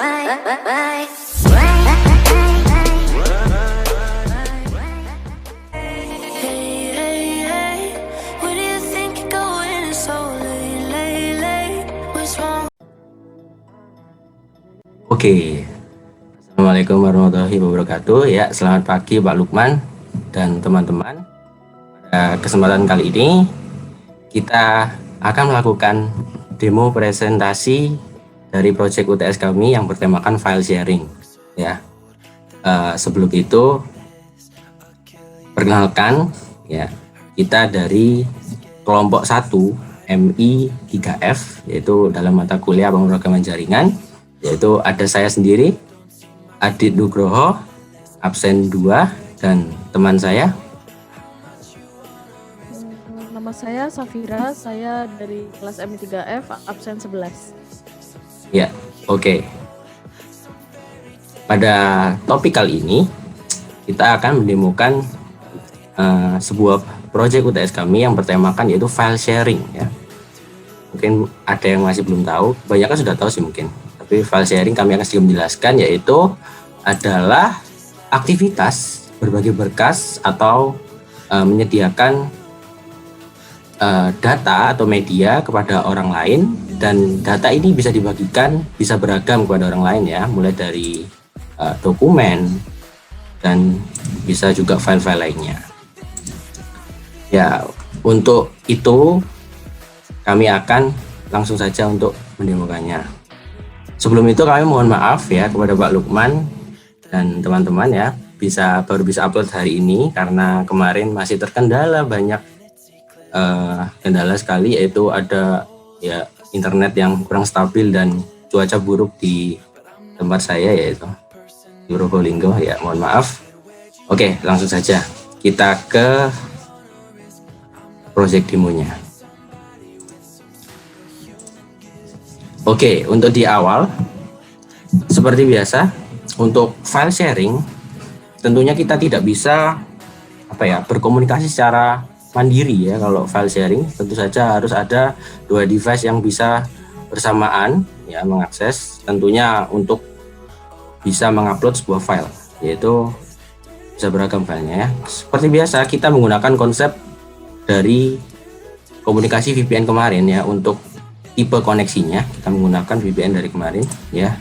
Oke, Assalamualaikum warahmatullahi wabarakatuh. Ya, selamat pagi Pak Lukman dan teman-teman. Pada kesempatan kali ini kita akan melakukan demo presentasi dari proyek UTS kami yang bertemakan file sharing. Ya, sebelum itu perkenalkan ya, kita dari kelompok 1 MI 3F, yaitu dalam mata kuliah pemrograman jaringan. Yaitu ada saya sendiri, Adit Nugroho, absen 2, dan teman saya. Nama saya Safira, saya dari kelas MI3F, absen 11. Ya, oke. Pada topik kali ini, kita akan mendemokan sebuah proyek UTS kami yang bertemakan yaitu file sharing. Ya. Mungkin ada yang masih belum tahu, banyak kan sudah tahu sih mungkin. Tapi file sharing kami akan sedikit menjelaskan, yaitu adalah aktivitas berbagi berkas atau menyediakan data atau media kepada orang lain, dan data ini bisa dibagikan, bisa beragam kepada orang lain ya, mulai dari dokumen dan bisa juga file-file lainnya. Ya, untuk itu kami akan langsung saja untuk mendemokannya. Sebelum itu kami mohon maaf ya kepada Pak Lukman dan teman-teman ya, baru bisa upload hari ini karena kemarin masih terkendala banyak kendala sekali, yaitu ada ya internet yang kurang stabil dan cuaca buruk di tempat saya, yaitu di Probolinggo ya, mohon maaf. Oke, langsung saja kita ke project demonya. Oke, untuk di awal seperti biasa untuk file sharing tentunya kita tidak bisa berkomunikasi secara mandiri ya. Kalau file sharing tentu saja harus ada 2 device yang bisa bersamaan ya mengakses, tentunya untuk bisa mengupload sebuah file, yaitu bisa beragam filenya ya. Seperti biasa kita menggunakan konsep dari komunikasi VPN kemarin ya. Untuk tipe koneksinya kita menggunakan VPN dari kemarin ya,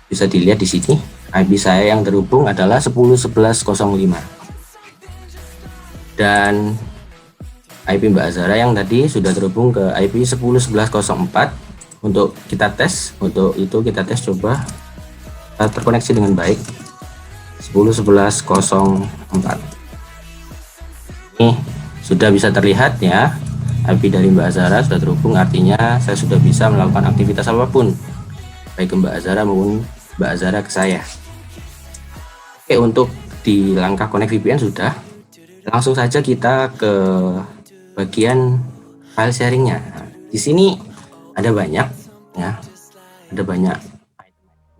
bisa dilihat di sini. IP saya yang terhubung adalah 10.11.05 dan IP Mbak Azara yang tadi sudah terhubung ke IP 10.11.04. Untuk kita tes, untuk itu kita tes coba terkoneksi dengan baik 10.11.04. Ini sudah bisa terlihat ya, IP dari Mbak Azara sudah terhubung, artinya saya sudah bisa melakukan aktivitas apapun baik ke Mbak Azara maupun Mbak Azara ke saya. Oke, untuk di langkah connect VPN sudah, langsung saja kita ke bagian file sharingnya. Di sini ada banyak ya, ada banyak.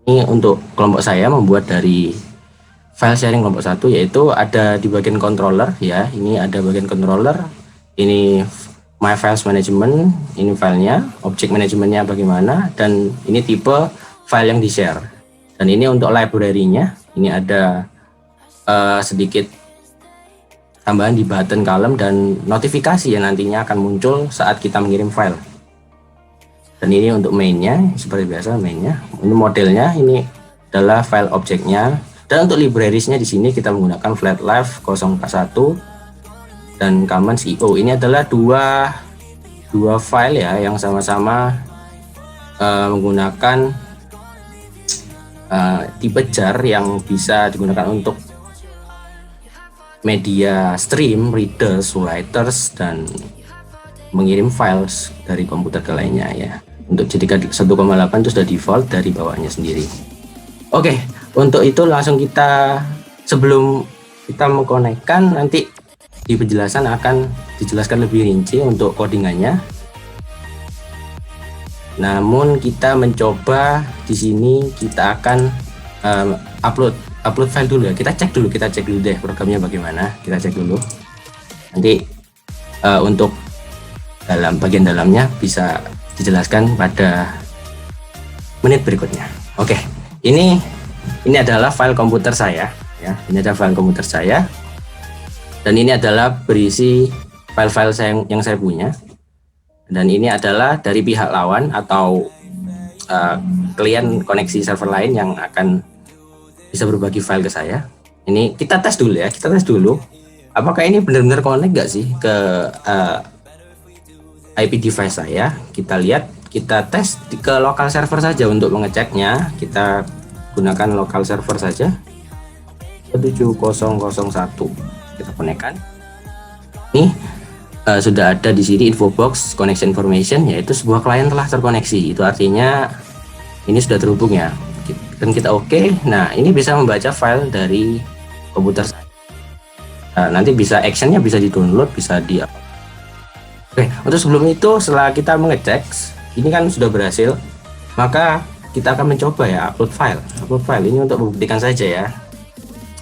Ini untuk kelompok saya membuat dari file sharing kelompok 1, yaitu ada di bagian controller ya. Ini ada bagian controller, ini My Files Management, ini filenya, object manajemennya bagaimana, dan ini tipe file yang di-share. Dan ini untuk library-nya, ini ada sedikit tambahan di button column dan notifikasi yang nantinya akan muncul saat kita mengirim file. Dan ini untuk main-nya, seperti biasa main-nya. Ini modelnya, ini adalah file objeknya. Dan untuk libraries-nya di sini kita menggunakan Flatlife 041 dan Commons.io. Ini adalah dua file ya yang sama-sama menggunakan tipe jar yang bisa digunakan untuk media stream, readers, writers, dan mengirim files dari komputer ke lainnya ya. Untuk jadikan 1,8 itu sudah default dari bawaannya sendiri. Oke, untuk itu langsung kita, sebelum kita mengkonekkan, nanti di penjelasan akan dijelaskan lebih rinci untuk codingannya. Namun kita mencoba di sini, kita akan upload file dulu ya. Kita cek dulu deh programnya bagaimana. Kita cek dulu. Nanti untuk bagian dalamnya bisa dijelaskan pada menit berikutnya. Oke, ini adalah file komputer saya ya. Ini ada file komputer saya. Dan ini adalah berisi file-file yang saya punya. Dan ini adalah dari pihak lawan atau klien koneksi server lain yang akan bisa berbagi file ke saya. Ini kita tes dulu ya, apakah ini benar-benar connect nggak sih ke IP device saya. Kita lihat, kita tes ke lokal server saja untuk mengeceknya. Kita gunakan lokal server saja 7001, kita konekkan. Ini sudah ada di sini info box connection information, yaitu sebuah klien telah terkoneksi. Itu artinya ini sudah terhubung ya. Dan kita oke. Nah, ini bisa membaca file dari komputer saya. Nanti bisa actionnya bisa di-download, bisa di. Oke, untuk sebelum itu, setelah kita mengecek ini kan sudah berhasil, maka kita akan mencoba ya upload file ini untuk membuktikan saja ya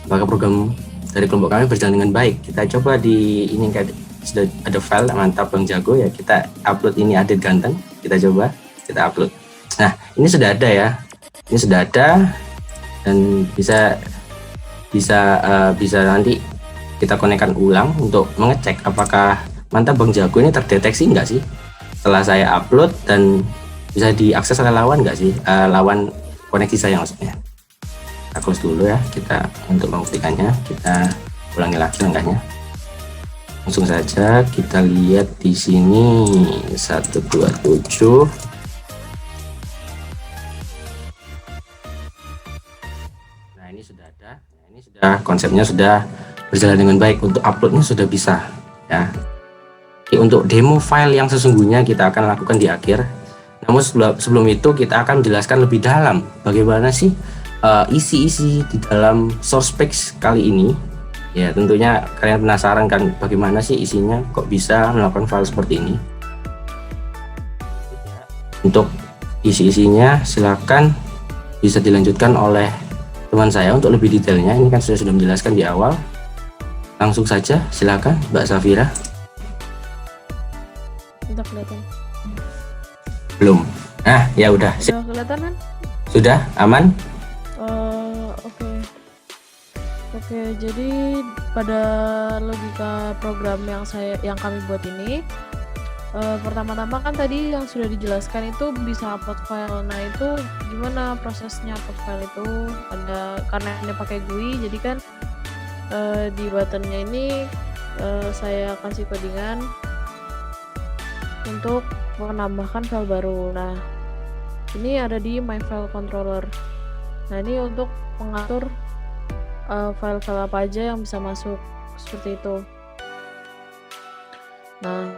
apakah program dari kelompok kami berjalan dengan baik. Kita coba di ini kan sudah ada file, mantap Bang Jago ya, kita upload ini Adit ganteng, kita coba kita upload. Nah, ini sudah ada ya, ini sudah ada dan bisa nanti kita konekkan ulang untuk mengecek apakah mantap Bang Jago ini terdeteksi enggak sih setelah saya upload, dan bisa diakses oleh lawan enggak sih, lawan koneksi saya maksudnya. Kita close dulu ya, kita untuk membuktikannya kita ulangi lagi langkahnya. Langsung saja kita lihat di sini 127. Nah, ini sudah ada. Nah, ini sudah konsepnya sudah berjalan dengan baik, untuk uploadnya sudah bisa ya. Untuk demo file yang sesungguhnya kita akan lakukan di akhir. Namun sebelum itu kita akan menjelaskan lebih dalam bagaimana sih isi-isi di dalam source page kali ini. Ya, tentunya kalian penasaran kan bagaimana sih isinya, kok bisa melakukan file seperti ini. Untuk isi-isinya silakan bisa dilanjutkan oleh teman saya untuk lebih detailnya. Ini kan sudah menjelaskan di awal. Langsung saja silakan Mbak Safira. Udah kelihatan. Belum. Nah, ya udah. Udah kelihatan kan? Sudah aman? Oke, jadi pada logika program yang kami buat ini, pertama-tama kan tadi yang sudah dijelaskan itu bisa upload file. Nah, itu gimana prosesnya upload file itu? Karena ini pakai GUI, jadi kan di buttonnya ini saya kasih codingan untuk menambahkan file baru. Nah, ini ada di my file controller. Nah, ini untuk mengatur file-file apa aja yang bisa masuk, seperti itu. Nah,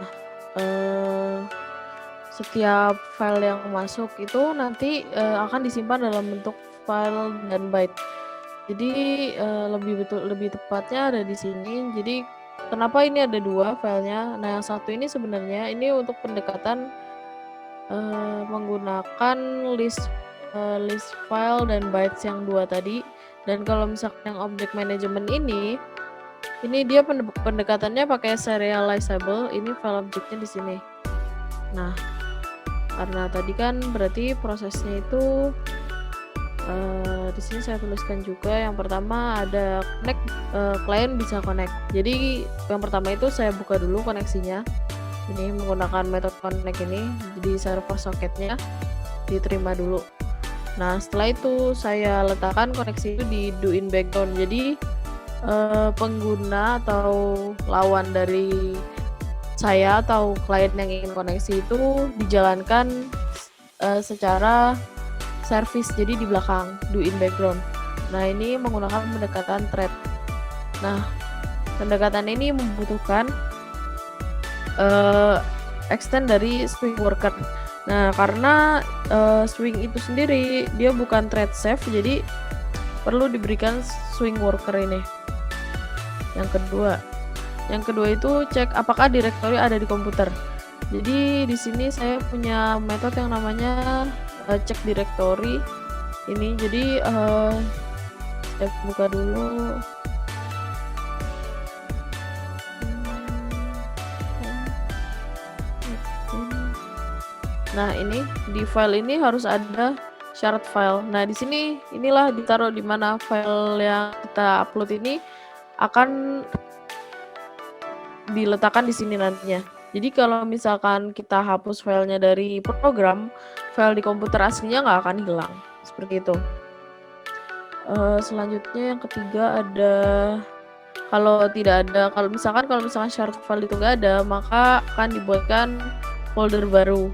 setiap file yang masuk itu nanti akan disimpan dalam bentuk file dan byte. Jadi lebih tepatnya ada di sini. Jadi kenapa ini ada dua filenya? Nah, yang satu ini sebenarnya ini untuk pendekatan menggunakan list file dan bytes yang dua tadi. Dan kalau misalkan yang object management ini dia pendekatannya pakai serializable. Ini file objeknya di sini. Nah, karena tadi kan berarti prosesnya itu di sini saya tuliskan juga. Yang pertama ada connect, klien bisa connect. Jadi yang pertama itu saya buka dulu koneksinya. Ini menggunakan metode connect ini. Jadi server socketnya diterima dulu. Nah, setelah itu saya letakkan koneksi itu di do in background. Jadi pengguna atau lawan dari saya atau klien yang ingin koneksi itu dijalankan secara service, jadi di belakang do in background. Nah, ini menggunakan pendekatan thread. Nah, pendekatan ini membutuhkan extend dari swing worker. Nah, karena swing itu sendiri dia bukan thread safe, jadi perlu diberikan swing worker ini. Yang kedua itu cek apakah direktori ada di komputer. Jadi di sini saya punya metode yang namanya cek direktori ini. Jadi saya buka dulu. Nah, ini di file ini harus ada shared file. Nah, di sini inilah ditaruh di mana file yang kita upload ini akan diletakkan di sini nantinya. Jadi kalau misalkan kita hapus filenya dari program, file di komputer aslinya nggak akan hilang. Seperti itu. Selanjutnya yang ketiga ada kalau misalkan shared file itu nggak ada, maka akan dibuatkan folder baru.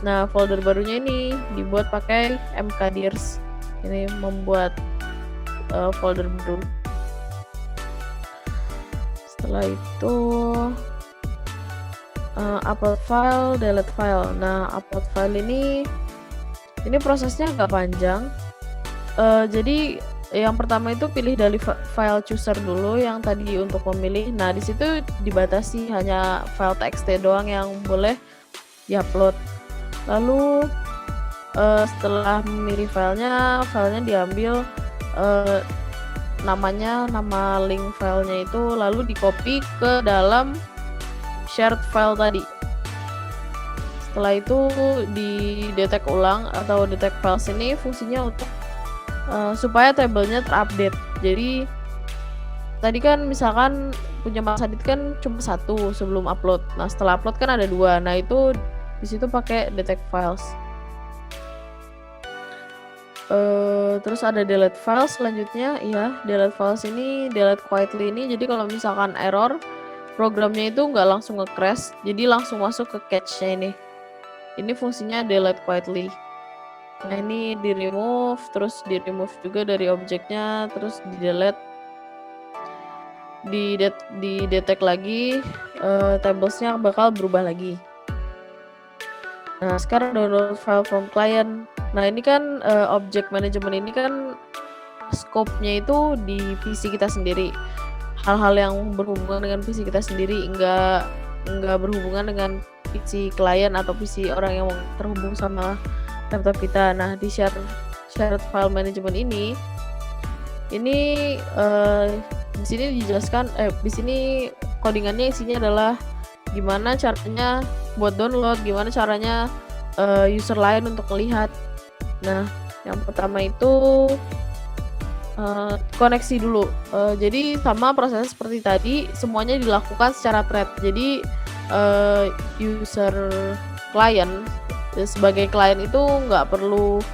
Nah, folder barunya ini dibuat pakai mkdirs. Ini membuat folder baru. Setelah itu upload file, delete file. Nah, upload file ini prosesnya agak panjang. Jadi yang pertama itu pilih dari file chooser dulu yang tadi untuk memilih. Nah, di situ dibatasi hanya file txt doang yang boleh diupload. Lalu setelah memilih filenya diambil nama link filenya itu lalu di copy ke dalam shared file tadi. Setelah itu di detect ulang atau detect files ini fungsinya untuk supaya tabelnya terupdate. Jadi tadi kan misalkan punya Mas Adit kan cuma 1 sebelum upload. Nah, setelah upload kan ada 2. Nah, itu di situ pakai detect files. Terus ada delete files selanjutnya. Iya, delete files ini delete quietly ini. Jadi kalau misalkan error, programnya itu nggak langsung nge-crash, jadi langsung masuk ke cache-nya ini. Ini fungsinya delete quietly. Nah, ini di remove, terus di remove juga dari objeknya, terus di delete, di detect lagi, tablesnya bakal berubah lagi. Nah, sekarang download file from client. Nah, ini kan object management ini kan scope-nya itu di PC kita sendiri. Hal-hal yang berhubungan dengan PC kita sendiri, enggak berhubungan dengan PC klien atau PC orang yang terhubung sama laptop kita. Nah, di shared file management ini di sini dijelaskan di sini codingannya isinya adalah gimana caranya buat download, gimana caranya user lain untuk melihat. Nah, yang pertama itu koneksi dulu. Jadi sama prosesnya seperti tadi, semuanya dilakukan secara thread. Jadi user klien sebagai klien itu nggak perlu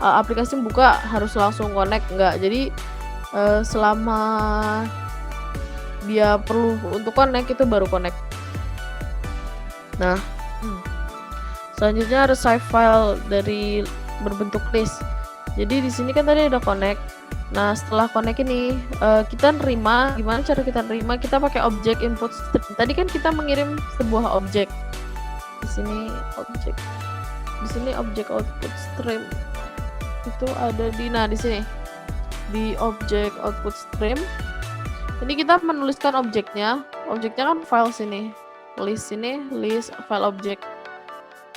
aplikasi buka harus langsung connect, nggak. Jadi selama dia perlu untuk connect itu baru connect. Nah, selanjutnya receive file dari berbentuk list. Jadi di sini kan tadi ada connect. Nah, setelah connect ini kita nerima. Gimana cara kita nerima? Kita pakai objek input stream. Tadi kan kita mengirim sebuah objek. Di sini objek. Di sini objek output stream. Itu ada di sini. Di objek output stream. Ini kita menuliskan objeknya. Objeknya kan file sini. List file object.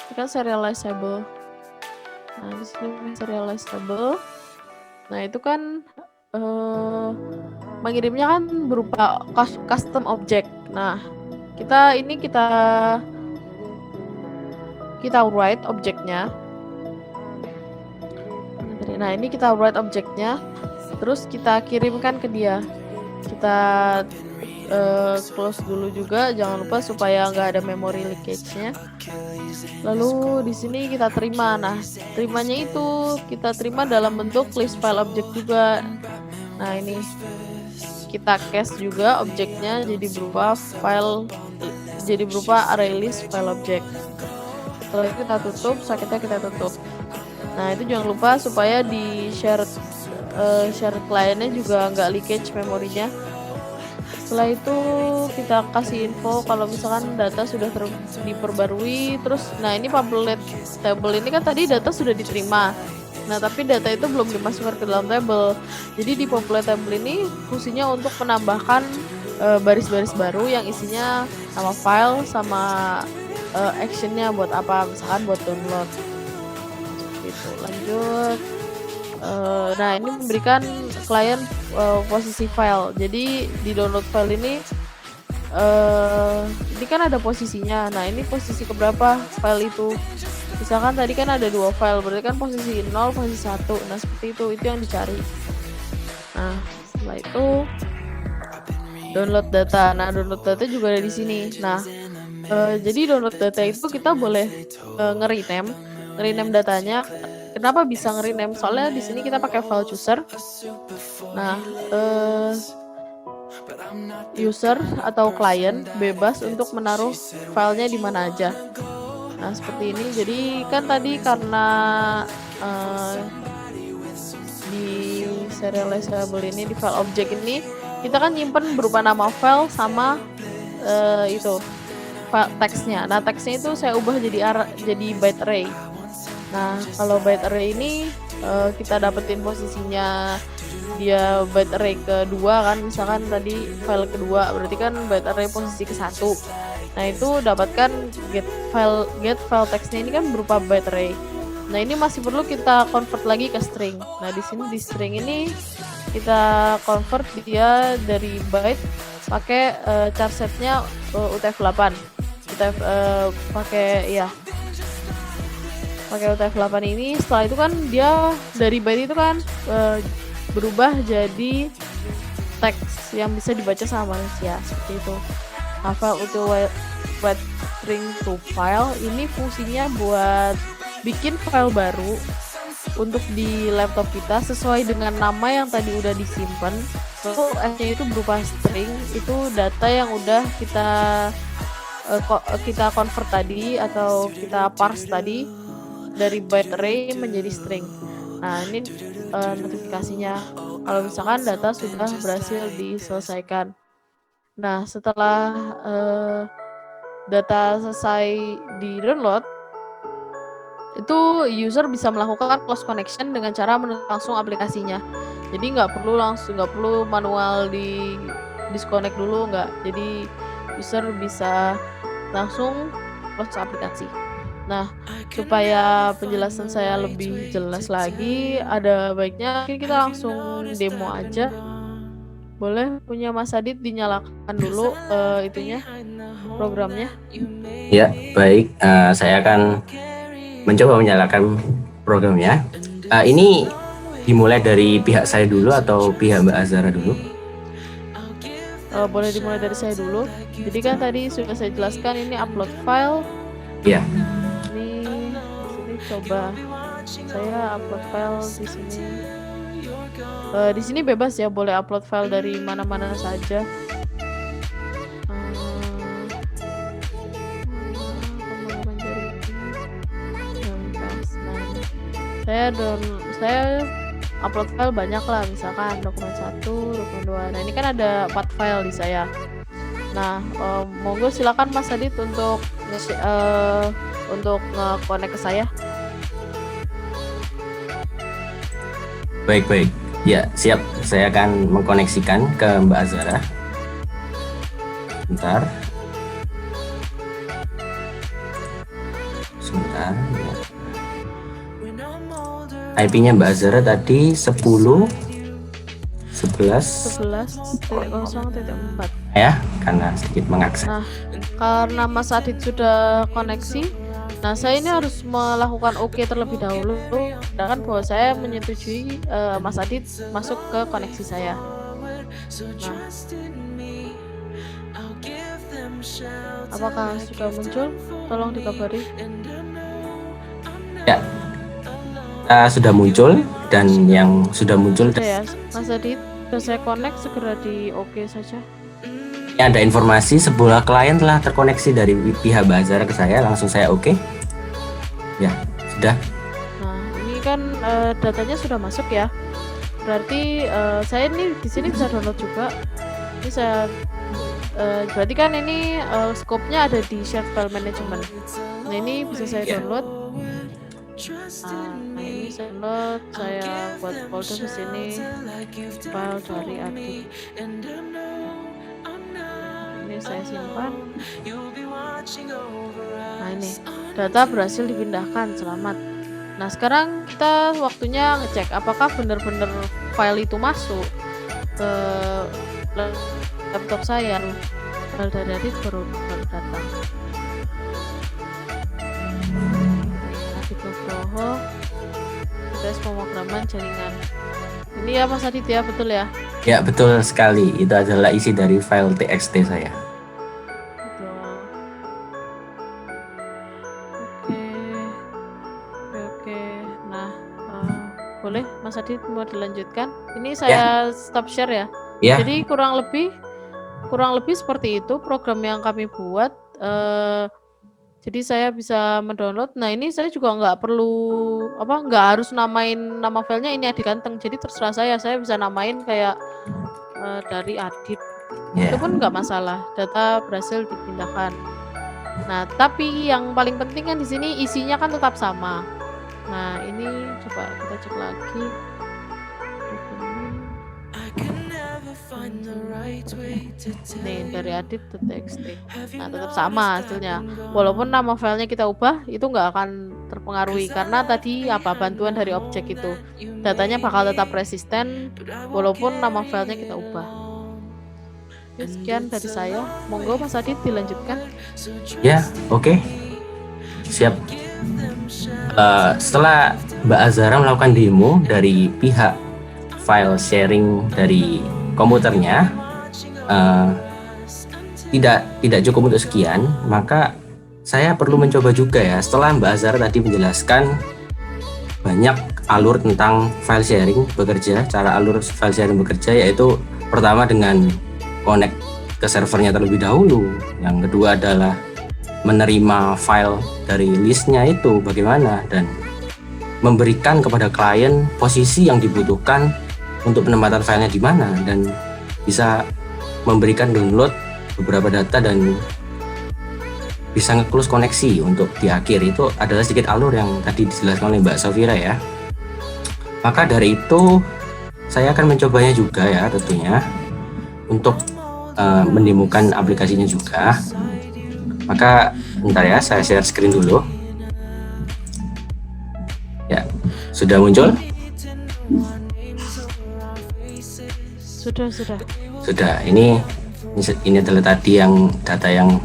Ini kan serializable. Nah, di sini serializable. Nah, itu kan mengirimnya kan berupa custom object. Nah, kita write objeknya. Nah, ini kita write objeknya, terus kita kirimkan ke dia. Kita close dulu juga, jangan lupa supaya nggak ada memory leakage-nya. Lalu di sini kita terima. Nah, terimanya itu kita terima dalam bentuk list file object juga. Nah, ini kita cache juga objeknya jadi berupa array list file object. Setelah itu kita tutup, sakitnya kita tutup. Nah, itu jangan lupa supaya di share kliennya juga nggak leakage memorinya. Setelah itu kita kasih info kalau misalkan data sudah diperbarui. Terus, nah ini populate table ini kan tadi data sudah diterima. Nah, tapi data itu belum dimasukkan ke dalam table. Jadi di populate table ini fungsinya untuk menambahkan baris-baris baru yang isinya nama file sama actionnya buat apa, misalkan buat download. Gitu. Lanjut. Nah, ini memberikan klien posisi file. Jadi di download file ini kan ada posisinya. Nah, ini posisi keberapa file itu. Misalkan tadi kan ada 2 file, berarti kan posisi 0, posisi 1. Nah, seperti itu yang dicari. Nah, setelah itu download data. Nah, download data juga ada di sini. Nah, jadi download data itu kita boleh nge-rename datanya. Kenapa bisa nge-rename? Soalnya di sini kita pakai file chooser. Nah, user atau klien bebas untuk menaruh filenya di mana aja. Nah, seperti ini. Jadi kan tadi karena di serializable ini, di file object ini kita kan nyimpen berupa nama file sama itu file teksnya. Nah, teksnya itu saya ubah jadi byte array. Nah, kalau byte array ini kita dapetin posisinya dia byte array kedua kan, misalkan tadi file kedua, berarti kan byte array posisi ke-1. Nah, itu dapatkan get file teksnya ini kan berupa byte array. Nah, ini masih perlu kita convert lagi ke string. Nah, di sini di string ini kita convert dia dari byte pakai char setnya UTF-8. Kita pakai UTF-8 ini. Setelah itu kan dia dari byte itu kan berubah jadi teks yang bisa dibaca sama manusia, seperti itu. Nah, file UTF string to file ini fungsinya buat bikin file baru untuk di laptop kita sesuai dengan nama yang tadi udah disimpan. Lalu S-nya itu berupa string, itu data yang udah kita convert tadi atau kita parse tadi dari byte array menjadi string. Nah, ini notifikasinya kalau misalkan data sudah berhasil diselesaikan. Nah, setelah data selesai di download, itu user bisa melakukan close connection dengan cara menutup langsung aplikasinya. Jadi nggak perlu manual di disconnect dulu, nggak. Jadi user bisa langsung close aplikasi. Nah, supaya penjelasan saya lebih jelas lagi, ada baiknya kita langsung demo aja. Boleh punya Mas Adit dinyalakan dulu itunya, programnya. Ya, baik. Saya akan mencoba menyalakan programnya. Ini dimulai dari pihak saya dulu atau pihak Mbak Azhara dulu? Boleh dimulai dari saya dulu. Jadi kan tadi sudah saya jelaskan ini upload file. Ya. Ini di sini coba saya upload file di sini. Di sini bebas ya, boleh upload file dari mana-mana saja. Saya upload file banyak lah, misalkan dokumen 1, dokumen 2. Nah, ini kan ada 4 file di saya. Nah, monggo silakan Mas Adit untuk nge-connect ke saya. Baik. Ya, siap. Saya akan mengkoneksikan ke Mbak Azhara. Sebentar. Ya. IP-nya Mbak Azhara tadi 11.0.4 ya, karena sedikit mengakses. Nah, karena Mas Adit sudah koneksi, nah saya ini harus melakukan OK terlebih dahulu, sedangkan bahwa saya menyetujui Mas Adit masuk ke koneksi saya. Nah, apakah sudah muncul? Tolong dikabari. Ya, sudah muncul, dan yang sudah muncul ya, Mas Adit sudah saya connect, segera di OK saja. Ini ada informasi sebuah klien telah terkoneksi dari pihak Mbak Azhara ke saya, langsung saya OK. Ya, sudah. Nah, ini kan datanya sudah masuk ya. Berarti saya ini di sini bisa download juga. Ini saya berarti kan ini scope-nya ada di shared file management. Nah, ini bisa saya download. Nah, ini saya download, saya buat folder di sini, file dari Adit. Ini saya simpan. Nah, ini data berhasil dipindahkan, selamat. Nah, sekarang kita waktunya ngecek apakah benar-benar file itu masuk ke laptop saya. File dari Adit baru datang. Nugroho, BTS pemrograman jaringan. Ini ya Mas Adit ya, betul ya? Ya, betul sekali. Itu adalah isi dari file txt saya. Betul. Oke. Nah, boleh Mas Adit mau dilanjutkan? Ini saya stop share ya. Ya, Jadi kurang lebih seperti itu program yang kami buat. Jadi saya bisa mendownload. Nah ini saya juga nggak harus namain nama filenya ini Adi Ganteng. Jadi terserah saya bisa namain kayak dari Adit. ya. Itu pun nggak masalah. Data berhasil dipindahkan. Nah tapi yang paling penting kan di sini isinya kan tetap sama. Nah ini coba kita cek lagi. Nih dari adit.txt. Nah tetap sama hasilnya. Walaupun nama filenya kita ubah, itu nggak akan terpengaruhi karena tadi bantuan dari objek itu. Datanya bakal tetap resisten walaupun nama filenya kita ubah. Oke, sekian dari saya. Monggo Mas Adit dilanjutkan. Ya, oke. Siap. Setelah Mbak Azhara melakukan demo dari pihak file sharing dari komputernya, tidak cukup untuk sekian, maka saya perlu mencoba juga ya. Setelah Mbak Azhara tadi menjelaskan banyak alur tentang file sharing bekerja, cara alur file sharing bekerja, yaitu pertama dengan connect ke servernya terlebih dahulu, yang kedua adalah menerima file dari listnya itu bagaimana, dan memberikan kepada klien posisi yang dibutuhkan untuk penempatan filenya di mana, dan bisa memberikan download beberapa data dan bisa nge-close koneksi untuk di akhir. Itu adalah sedikit alur yang tadi dijelaskan oleh Mbak Safira ya. Maka dari itu saya akan mencobanya juga ya tentunya untuk mendemokan aplikasinya juga. Maka bentar ya, saya share screen dulu. Ya, sudah muncul? Sudah. Ini adalah tadi yang data yang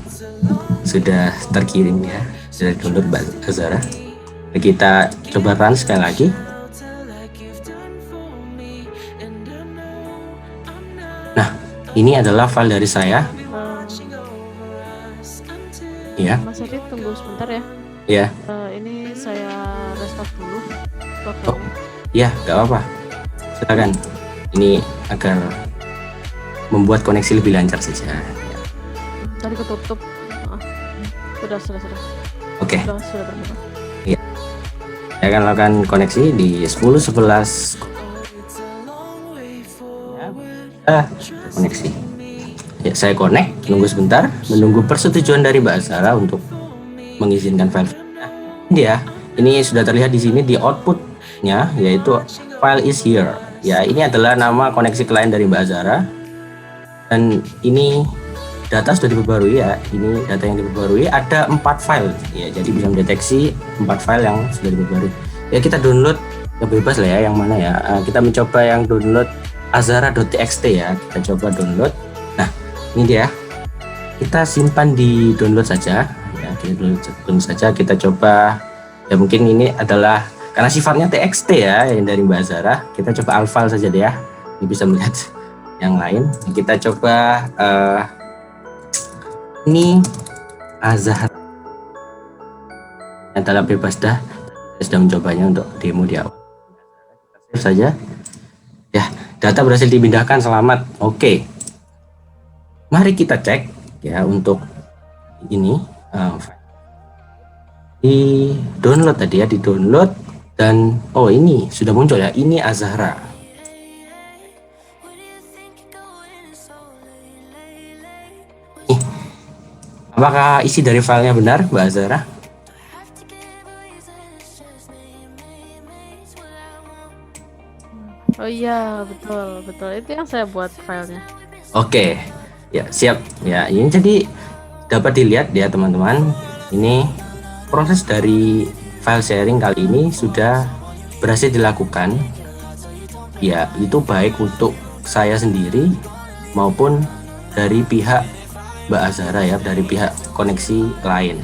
sudah terkirim ya, sudah download Mbak Azhara. Kita coba run sekali lagi. Nah, ini adalah file dari saya. Ya. Mas Adit tunggu sebentar ya. Ya. Ini saya restart dulu programnya. Oh, ya, nggak apa-apa. Silakan. Ini agar membuat koneksi lebih lancar saja. Tadi ketutup. Sudah. Oke. Sudah terbuka. Iya. Saya akan lakukan koneksi di 10.11. Ya, koneksi. Ya, saya connect, tunggu sebentar, menunggu persetujuan dari Mbak Azhara untuk mengizinkan file. Ini sudah terlihat di sini di outputnya, yaitu file is here. Ya, ini adalah nama koneksi klien dari Mbak Azhara. Dan ini data sudah diperbarui ya. Ini data yang diperbarui ada 4 file. Ya, jadi bisa mendeteksi 4 file yang sudah diperbarui. Ya, kita download yang bebas lah ya, yang mana ya. Kita mencoba yang download azhara.txt ya. Kita coba download. Nah, ini dia. Kita simpan di download saja. Ya, di download saja. Kita coba. Ya, mungkin ini adalah karena sifatnya txt ya, yang dari Mbak Azhara. Kita coba alfal saja deh ya. Ini bisa melihat yang lain. Kita coba ini Azhara adalah bebas dah. Saya sudah mencobanya untuk demo di awal. Kita save saja. Ya, data berhasil dipindahkan, selamat. Oke. Mari kita cek ya untuk ini di download tadi ya, di download. Dan ini sudah muncul ya, ini Azhara. Apakah isi dari filenya benar, Mbak Azhara? Oh iya, betul. Itu yang saya buat filenya. Oke, ya siap. Ya, ini jadi dapat dilihat ya teman-teman. Ini proses dari file sharing kali ini sudah berhasil dilakukan. Ya, itu baik untuk saya sendiri maupun dari pihak Mbak Azhara ya, dari pihak koneksi lain.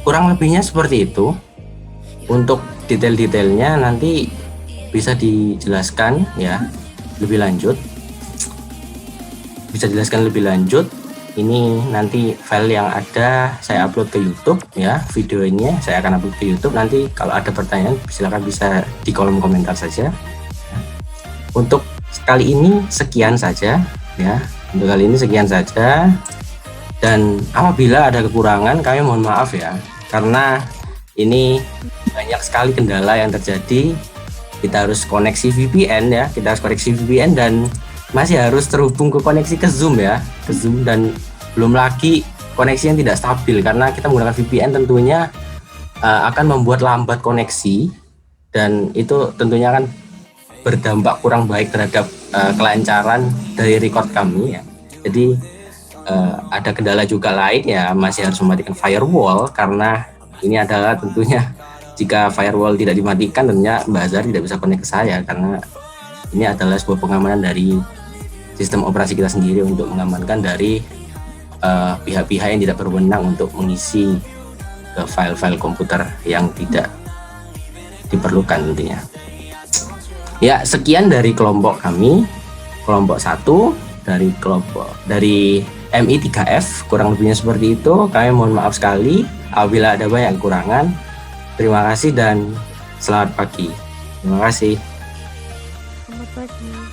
Kurang lebihnya seperti itu. Untuk detail-detailnya nanti bisa dijelaskan ya lebih lanjut. Bisa dijelaskan lebih lanjut. Ini nanti file yang ada saya upload ke YouTube ya, video ini saya akan upload ke YouTube. Nanti kalau ada pertanyaan silakan bisa di kolom komentar saja. Untuk kali ini sekian saja ya. Untuk kali ini sekian saja. Dan apabila ada kekurangan kami mohon maaf ya, karena ini banyak sekali kendala yang terjadi. Kita harus koneksi VPN ya, kita harus koneksi VPN dan masih harus terhubung ke koneksi ke Zoom ya, ke Zoom, dan belum lagi koneksi yang tidak stabil karena kita menggunakan VPN tentunya akan membuat lambat koneksi dan itu tentunya akan berdampak kurang baik terhadap kelancaran dari record kami ya. Jadi ada kendala juga lain ya, masih harus mematikan firewall karena ini adalah tentunya jika firewall tidak dimatikan tentunya Mbak Azhar tidak bisa connect ke saya karena ini adalah sebuah pengamanan dari sistem operasi kita sendiri untuk mengamankan dari pihak-pihak yang tidak berwenang untuk mengisi ke file-file komputer yang tidak diperlukan tentunya. Ya, sekian dari kelompok kami, kelompok 1 dari MI3F, kurang lebihnya seperti itu. Kami mohon maaf sekali apabila ada banyak kekurangan. Terima kasih dan selamat pagi. Terima kasih. Selamat pagi.